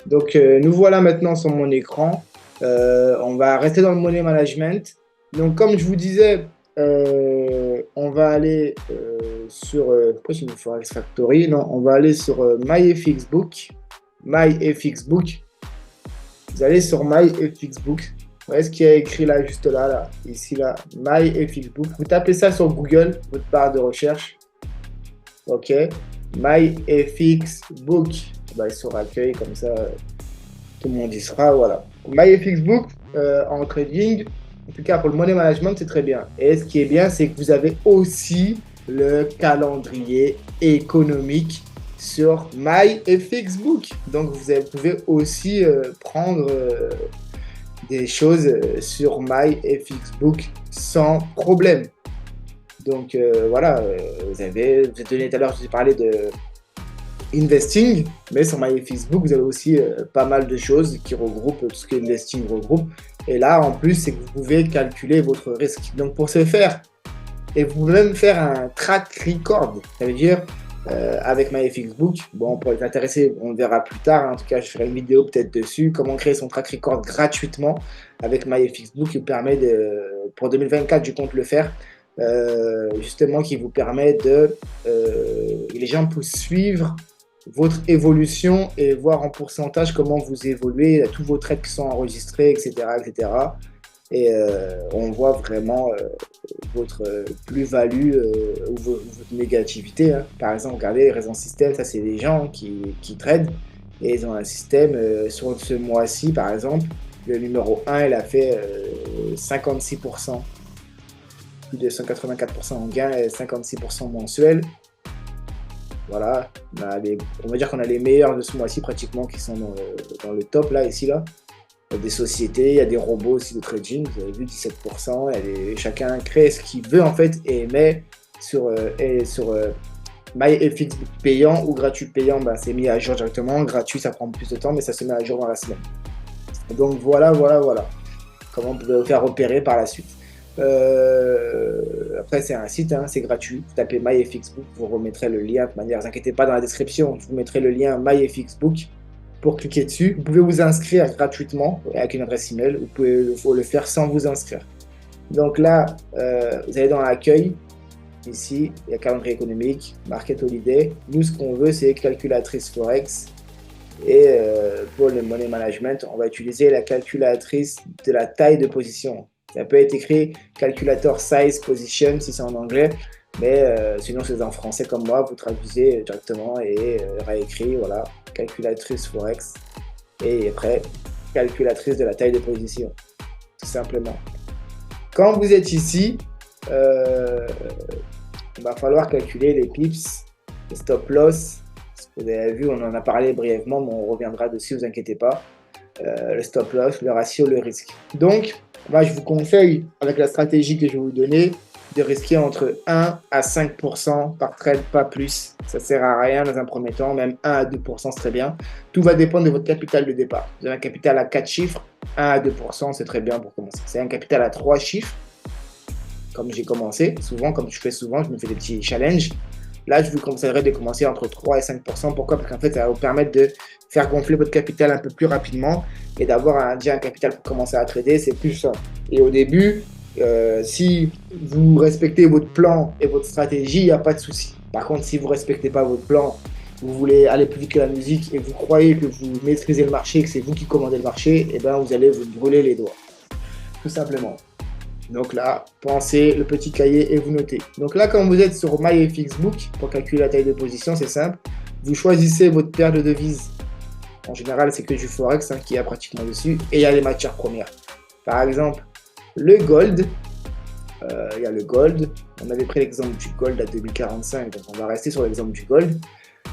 Donc, nous voilà maintenant sur mon écran. On va rester dans le money management. Donc, comme je vous disais, on va aller sur. Pourquoi j'ai mis Forex Factory? Non, on va aller sur MyFXBook. MyFXBook. Vous allez sur MyFXBook. Vous voyez ce qu'il y a écrit là, juste là, là, ici, là, MyFXBook. Vous tapez ça sur Google, votre barre de recherche. OK. MyFXBook. Bah, il sera accueilli comme ça. Tout le monde y sera, voilà. MyFXBook en trading, en tout cas pour le money management, c'est très bien. Et ce qui est bien, c'est que vous avez aussi le calendrier économique sur MyFXBook. Donc vous pouvez aussi prendre des choses sur MyFXBook sans problème. Donc voilà, vous êtes donné tout à l'heure, je vous ai parlé de investing, mais sur MyFXBook, vous avez aussi pas mal de choses qui regroupent tout ce que investing regroupe. Et là, en plus, c'est que vous pouvez calculer votre risque. Donc, pour ce faire, et vous pouvez même faire un track record. Ça veut dire, avec MyFXBook, bon, pour les intéressés, on le verra plus tard. En tout cas, je ferai une vidéo peut-être dessus. Comment créer son track record gratuitement avec MyFXBook qui vous permet pour 2024, je compte le faire. Justement, qui vous permet les gens peuvent suivre votre évolution et voir en pourcentage comment vous évoluez, tous vos trades qui sont enregistrés, etc. etc. Et on voit vraiment votre plus-value ou votre négativité. Hein. Par exemple, regardez, Raison System, ça c'est des gens qui tradent et ils ont un système. Sur ce mois-ci, par exemple, le numéro 1, il a fait 56%, plus de 184% en gain et 56% mensuel. Voilà, on va dire qu'on a les meilleurs de ce mois-ci pratiquement qui sont dans le top là, ici là. Il y a des sociétés, il y a des robots aussi de trading, vous avez vu 17%, chacun crée ce qu'il veut en fait et met sur MyFXBook payant ou gratuit payant, bah, c'est mis à jour directement, gratuit ça prend plus de temps mais ça se met à jour dans la semaine. Donc voilà, comment vous pouvez vous faire repérer par la suite. Après c'est un site, hein, c'est gratuit, vous tapez MyFXBook, vous remettrez le lien de manière, ne vous inquiétez pas dans la description, je vous mettrai le lien MyFXBook pour cliquer dessus. Vous pouvez vous inscrire gratuitement avec une adresse email, vous pouvez le faire sans vous inscrire. Donc là, vous allez dans l'accueil, ici, il y a calendrier économique, Market Holiday. Nous, ce qu'on veut, c'est calculatrice Forex. Et pour le money management, on va utiliser la calculatrice de la taille de position. Ça peut être écrit calculator size position si c'est en anglais, mais sinon c'est en français comme moi, vous traduisez directement et réécrit, voilà, calculatrice Forex et après calculatrice de la taille de position, tout simplement. Quand vous êtes ici, il va falloir calculer les pips, les stop loss. Vous avez vu, on en a parlé brièvement, mais on reviendra dessus, ne vous inquiétez pas. Le stop loss, le ratio, le risque. Donc, moi, je vous conseille, avec la stratégie que je vais vous donner, de risquer entre 1 à 5% par trade, pas plus. Ça ne sert à rien dans un premier temps, même 1 à 2%, c'est très bien. Tout va dépendre de votre capital de départ. Vous avez un capital à 4 chiffres, 1 à 2%, c'est très bien pour commencer. C'est un capital à 3 chiffres, comme j'ai commencé, souvent, comme je fais souvent, je me fais des petits challenges. Là, je vous conseillerais de commencer entre 3 et 5%. Pourquoi? Parce qu'en fait, ça va vous permettre de faire gonfler votre capital un peu plus rapidement et d'avoir déjà un capital pour commencer à trader, c'est plus simple. Et au début, si vous respectez votre plan et votre stratégie, il n'y a pas de souci. Par contre, si vous ne respectez pas votre plan, vous voulez aller plus vite que la musique et vous croyez que vous maîtrisez le marché, que c'est vous qui commandez le marché, et bien vous allez vous brûler les doigts. Tout simplement. Donc là, pensez le petit cahier et vous notez. Donc là, quand vous êtes sur MyFXBook, pour calculer la taille de position, c'est simple. Vous choisissez votre paire de devises. En général, c'est que du Forex hein, qui est pratiquement dessus. Et il y a les matières premières. Par exemple, le gold. Il y a le gold. On avait pris l'exemple du gold à 2045. Donc on va rester sur l'exemple du gold.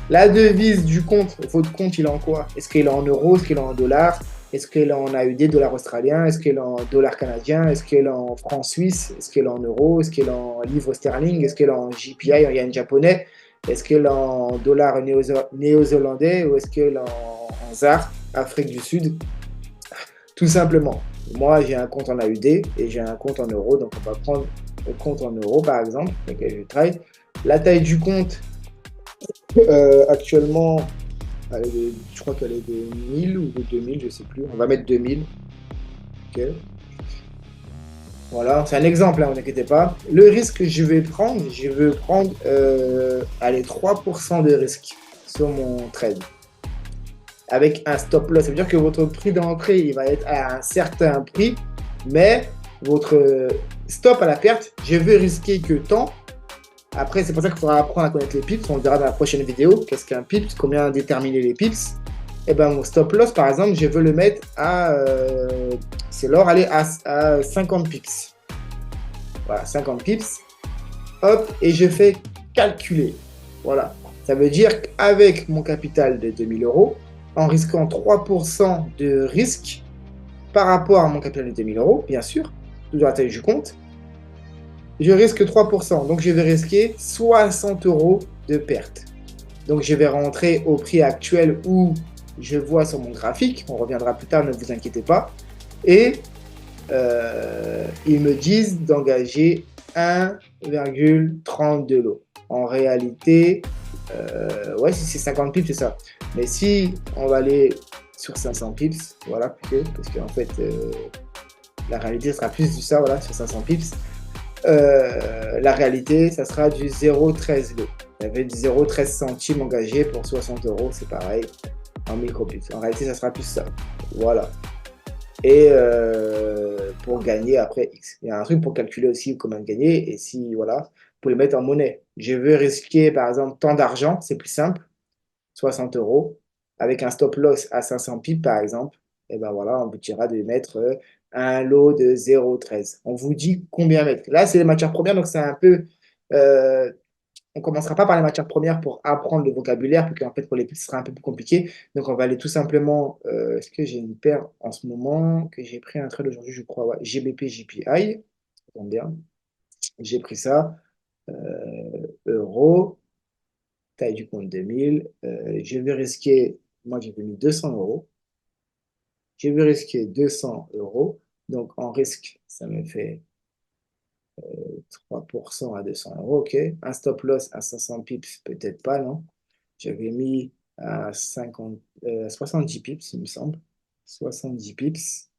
La devise du compte, votre compte, il est en quoi? Est-ce qu'il est en euros? Est-ce qu'il est en dollars? Est-ce qu'elle est en AUD, dollars australiens? Est-ce qu'elle est en dollars canadiens? Est-ce qu'elle est en francs suisses? Est-ce qu'elle est en euros? Est-ce qu'elle est en livres sterling? Est-ce qu'elle est en JPI, en yen japonais? Est-ce qu'elle est en dollars néo-zélandais? Ou est-ce qu'elle est en ZAR, Afrique du Sud? Tout simplement. Moi, j'ai un compte en AUD et j'ai un compte en euros. Donc, on va prendre le compte en euros, par exemple, avec lequel je travaille. La taille du compte, actuellement, Je crois qu'elle est de 1000 ou de 2000, je sais plus. On va mettre 2000. Ok. Voilà, c'est un exemple, hein, vous inquiétez pas. Le risque que je vais prendre allez, 3% de risque sur mon trade. Avec un stop loss. Ça veut dire que votre prix d'entrée, il va être à un certain prix, mais votre stop à la perte, je veux risquer que tant. Après, c'est pour ça qu'il faudra apprendre à connaître les pips. On le verra dans la prochaine vidéo. Qu'est-ce qu'un pips? Combien déterminer les pips? Et ben mon stop loss, par exemple, je veux le mettre à... c'est l'or, aller à 50 pips. Voilà, 50 pips. Hop, et je fais calculer. Voilà. Ça veut dire qu'avec mon capital de 2000 euros, en risquant 3% de risque par rapport à mon capital de 2000 euros, bien sûr, toujours à la taille du compte, je risque 3%. Donc, je vais risquer 60 euros de perte. Donc, je vais rentrer au prix actuel où je vois sur mon graphique. On reviendra plus tard, ne vous inquiétez pas. Et ils me disent d'engager 1,30 de l'eau. En réalité, ouais, si c'est 50 pips, c'est ça. Mais si on va aller sur 500 pips, voilà, plutôt, parce qu'en fait, la réalité sera plus du ça, voilà, sur 500 pips. La réalité, ça sera du 0,13 l'eau. Il y avait du 0,13 centimes engagé pour 60 euros, c'est pareil, en micropips. En réalité, ça sera plus ça. Voilà. Et pour gagner après X. Il y a un truc pour calculer aussi comment gagner. Et si, voilà, pour les mettre en monnaie. Je veux risquer, par exemple, tant d'argent, c'est plus simple, 60 euros, avec un stop loss à 500 pips, par exemple. Et ben voilà, on vous dira de mettre un lot de 0,13. On vous dit combien mettre. Là, c'est les matières premières, donc c'est un peu... euh, on ne commencera pas par les matières premières pour apprendre le vocabulaire, parce qu'en fait, pour les petits, ce sera un peu plus compliqué. Donc, on va aller tout simplement. Est-ce que j'ai une paire en ce moment que j'ai pris un trade aujourd'hui, je crois, ouais, GBP, JPI. Attendez bien. J'ai pris ça. Euro, taille du compte 2000. Je vais risquer, moi, j'ai mis 200 euros. Je vais risquer 200 euros. Donc, en risque, ça me fait 3% à 200 euros. OK. Un stop loss à 500 pips, peut-être pas, non? J'avais mis à 50, 70 pips, il me semble. 70 pips.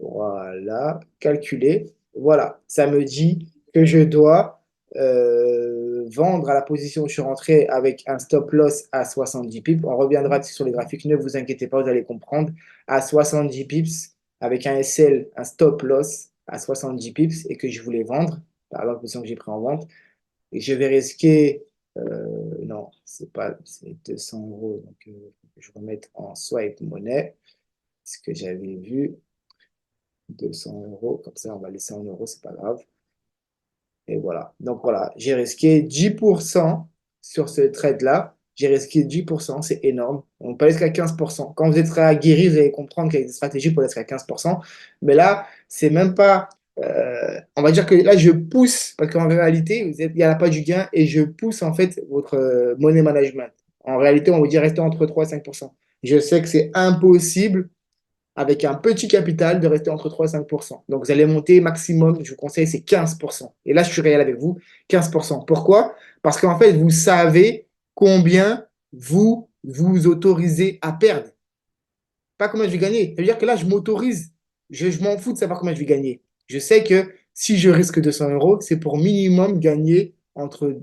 Voilà. Calculer. Voilà. Ça me dit que je dois vendre à la position où je suis rentré avec un stop loss à 70 pips. On reviendra dessus sur les graphiques. Ne vous inquiétez pas, vous allez comprendre. À 70 pips, avec un SL, un stop loss à 70 pips et que je voulais vendre, par la position que j'ai pris en vente, et je vais risquer, non, c'est pas, c'est 200 euros, donc je vais remettre en swipe monnaie, ce que j'avais vu, 200 euros, comme ça on va laisser en euros, c'est pas grave. Et voilà, donc voilà, j'ai risqué 10% sur ce trade-là, j'ai risqué 10%, c'est énorme. On peut aller jusqu'à 15%. Quand vous êtes guéri, vous allez comprendre qu'il y a des stratégies pour aller jusqu'à 15%. Mais là, c'est même pas. On va dire que là, je pousse, parce qu'en réalité, il n'y a pas du gain et je pousse en fait votre money management. En réalité, on vous dit rester entre 3 et 5%. Je sais que c'est impossible avec un petit capital de rester entre 3 et 5%. Donc, vous allez monter maximum, je vous conseille, c'est 15%. Et là, je suis réel avec vous, 15%. Pourquoi? Parce qu'en fait, vous savez combien vous vous autorisez à perdre. Pas combien je vais gagner. Ça veut dire que là, je m'autorise. Je m'en fous de savoir combien je vais gagner. Je sais que si je risque 200 euros, c'est pour minimum gagner entre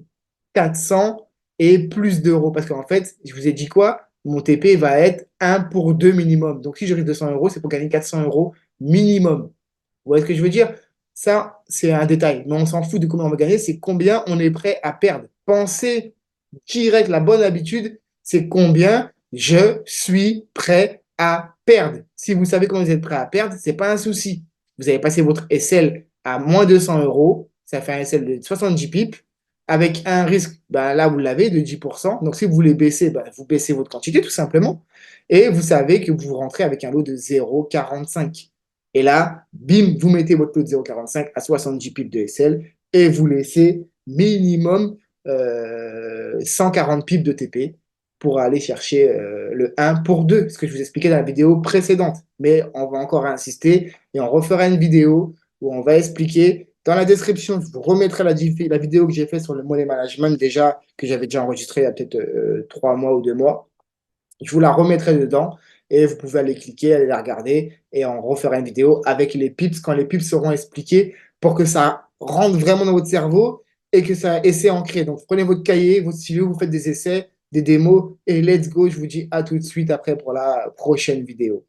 400 et plus d'euros. Parce qu'en fait, je vous ai dit quoi? Mon TP va être 1 pour 2 minimum. Donc, si je risque 200 euros, c'est pour gagner 400 euros minimum. Vous voyez ce que je veux dire? Ça, c'est un détail. Mais on s'en fout de combien on va gagner, c'est combien on est prêt à perdre. Pensez direct, la bonne habitude, c'est combien je suis prêt à perdre. Si vous savez combien vous êtes prêt à perdre, ce n'est pas un souci. Vous avez passé votre SL à moins 200 euros, ça fait un SL de 70 pips, avec un risque, ben là vous l'avez, de 10%. Donc si vous voulez baisser, ben, vous baissez votre quantité tout simplement. Et vous savez que vous rentrez avec un lot de 0,45. Et là, bim, vous mettez votre lot de 0,45 à 70 pips de SL et vous laissez minimum 140 pips de TP pour aller chercher le 1 pour 2, ce que je vous expliquais dans la vidéo précédente. Mais on va encore insister et on refera une vidéo où on va expliquer. Dans la description, je vous remettrai la vidéo que j'ai faite sur le money management déjà, que j'avais déjà enregistré il y a peut-être 3 mois ou 2 mois. Je vous la remettrai dedans et vous pouvez aller cliquer, aller la regarder et on refera une vidéo avec les pips quand les pips seront expliqués pour que ça rentre vraiment dans votre cerveau et que ça c'est ancré. Donc prenez votre cahier, votre stylo, vous faites des essais, des démos et let's go. Je vous dis à tout de suite après pour la prochaine vidéo.